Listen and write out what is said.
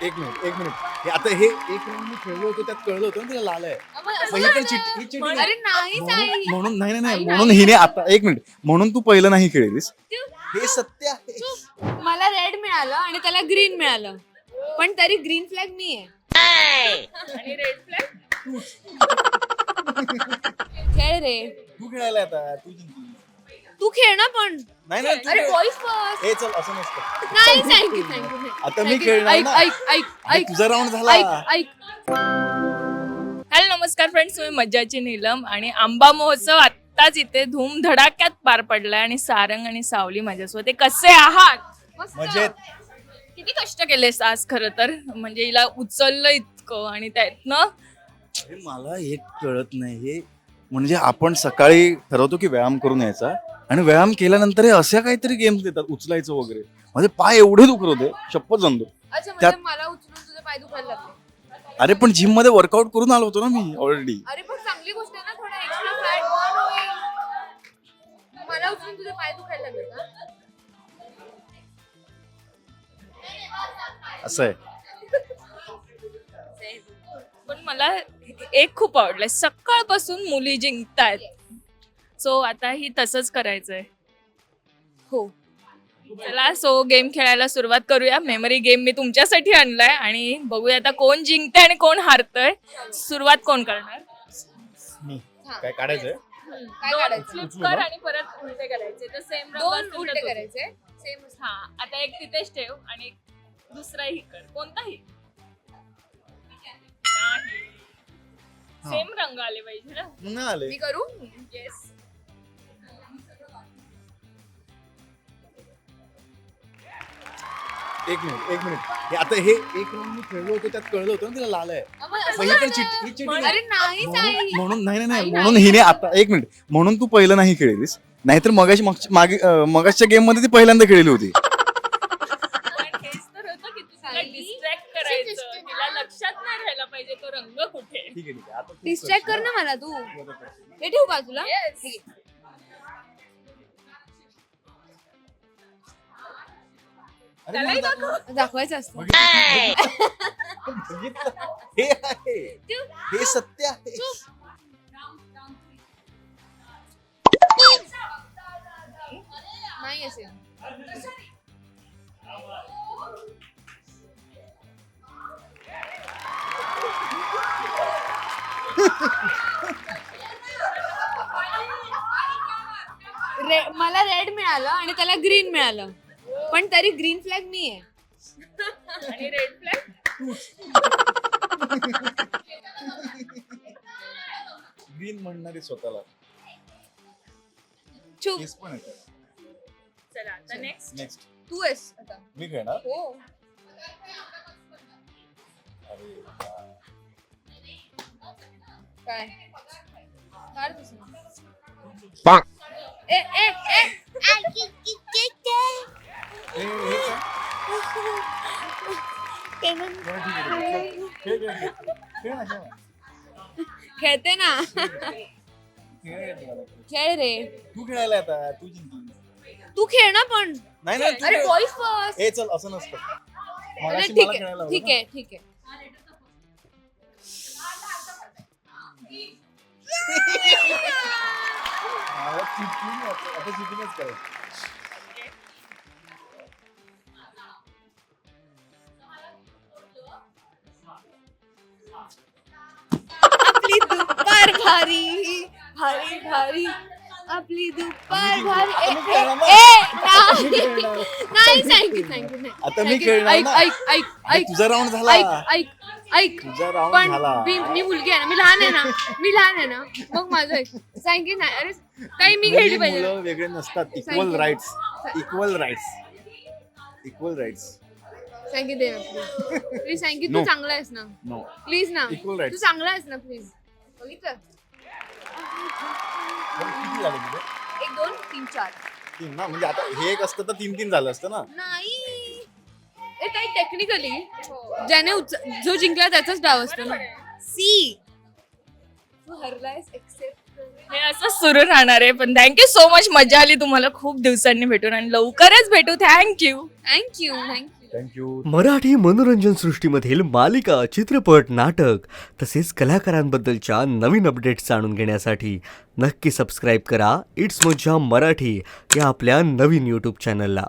एक मिनिट हे आता हे एक राऊंड मी खेळलो होतो त्यात कळलं होतं ना तिला लाल आहे. मग ही पण ही cheating आहे. अरे नाही म्हणून म्हणून- नाही नाही नाही म्हणून हिने आता एक मिनिट म्हणून तू पहिलं नाही खेळलीस. हे सत्य आहे. मला रेड मिळालं आणि त्याला ग्रीन मिळालं पण तरी ग्रीन फ्लॅग मी आहे आणि रेड फ्लॅग खेळ रे. तू खेळायला आता तू जिंकली. तू खेळ ना पण. नाही नाही तू अरे खेळ. Boys first. हे चल असं नसतं. नाही थँक्यू आता मी खेळणार ऐक ना. ऐक ऐक अरे ऐक तुझा राऊंड झाला. ऐक ऐक. हॅलो नमस्कार फ्रेंड्स, मी मज्जाची नीलम आणि आंबा महोत्सव आत्ताच इथे धूमधडाक्यात पार पडलाय आणि सारंग आणि सावली माझ्यासोबत. ते कसे आहात? मस्त. मजेत. किती कष्ट केलेस आज खरं तर, म्हणजे हिला उचललं इतकं आणि त्यातनं अरे मला एक कळत नाही हे म्हणजे आपण सकाळी ठरवतो की व्यायाम करून यायचा आणि व्यायाम केल्यानंतर हे अशा काहीतरी गेम्स देतात उचलायचं वगैरे. माझे पाय एवढे दुखत होते शपथ सांगतो. अच्छा म्हणजे त्यात- मला उचलून तुझे पाय दुखायला लागले. अरे पण जिम मध्ये वर्कआउट करून आलो होतो ना मी ऑलरेडी. अरे पण चांगली गोष्ट आहे ना, थोडा एक्स्ट्रा फॅट बर्न होईल. मला उचलून तुझे पाय दुखायला लागले का? असं आहे. पण मला एक खूप आवडलंय, सकाळपासून मुली जिंकतायत. सो आता ही तसंच करायचंय. हो. चला सो गेम खेळायला सुरुवात करूया. मेमरी गेम मी तुमच्यासाठी आणलाय आणि बघूया आता कोण जिंकतंय आणि कोण हारतंय. सुरुवात कोण करणार? मी काय काढायचंय. काय काढायचं? फ्लिप कर आणि परत उलटे करायचे. तर सेम दोन उलटे करायचे. सेम. हा आता एक तिथेच ठेव आणि एक दुसराही कर, कोणताही. सेम रंग आले पाहिजे ना. नाही आले. मी करू? येस. एक मिनिट हे आता हे एक राऊंड मी खेळलो होतो त्यात कळलं होतं ना तिला लाल आहे. मग ही पण ही cheating आहे. अरे नाही म्हणून म्हणून- नाही नाही नाही म्हणून हिने आता एक मिनिट म्हणून तू पहिलं नाही खेळलीस. नाहीतर मगाच्या गेम मध्ये ती पहिल्यांदा खेळली होती. पण हेच तर होतं की तुला सायली, डिस्ट्रॅक्ट करायचं, तिला लक्षात नाही राहायला पाहिजे तो रंग कुठे. ठीक आहे आता तू डिस्ट्रॅक्ट कर ना मला तू. हे ठेवू बाजूला. Yes. ठीक आहे. अरे मला दाखव. दाखवायचं असतं. बघितलं? हे आहे हे सत्य आहे. नाही असेल. मला रेड मिळालं आणि त्याला ग्रीन मिळालं पण तरी ग्रीन फ्लॅग मी आहे आणि रेड फ्लॅग ग्रीन म्हणणारी स्वतःला चुप. केस पण येतात. चला आता नेक्स्ट. नेक्स्ट तू आहेस आता. मी खेळणार. हो. अरे काय फार दिसलं. हे काय? बरं, ठीक आहे. खेळ, खेळ, खेळ. खेळ ना, खेळ ना. खेळते ना. खेळ मला. खेळ रे. तू खेळायला आता तू जिंकली. तू खेळ ना पण. नाही नाही तू अरे खेळ. Boys first. हे चल असं नसतं. अरे मगाशी ठीक मला आहे खेळायला ठीक हवं ना. आहे ठीक आहे. मला cheating आता cheatingच करायचं. आपली दुपार भारी भारी भारी आपली दुपार भारी. नाही थँक्यू आता मी खेळणार ऐक ना. ऐक ऐक अरे ऐक तुझा राऊंड झाला. ऐक ऐक ऐक तुझा राऊंड पण झाला. मी मुलगी आहे ना, मी लहान आहे ना मग माझं थँक्यू नाही. अरे काही मी खेळली पाहिजे ना. मुलं वेगळे नसतात. Thank equal you. Rights equal rights equal rights. Thank you दे ना प्लीज थँक्यू. No. तू चांगला आहेस ना नो प्लीज ना. Equal rights. तू चांगला आहेस ना प्लीज. बघितलं. किती झाले तुझे? 1 2 3 4 तीन ना म्हणजे आता हे एक असतं तर तीन तीन झालं असतं ना. नाही. हे काही टेक्निकली ज्याने जो जिंकला त्याचाच डाव असतो ना. सी तू हरलायस एक्सेप्ट. हे असं सुरू राहणार आहे. पण थँक्यू सो मच, मजा आली तुम्हाला खूप दिवसांनी भेटून आणि लवकरच भेटू. Thank you. Thank you thank you. Thank you. Marathi मनोरंजन सृष्टीमधील मालिका, चित्रपट, नाटक तसेच कलाकारांबद्दलच्या नवीन अपडेट्स जाणून घेण्यासाठी नक्की सबस्क्राईब करा इट्स मज्जा मराठी या आपल्या नवीन यूट्यूब चॅनलला.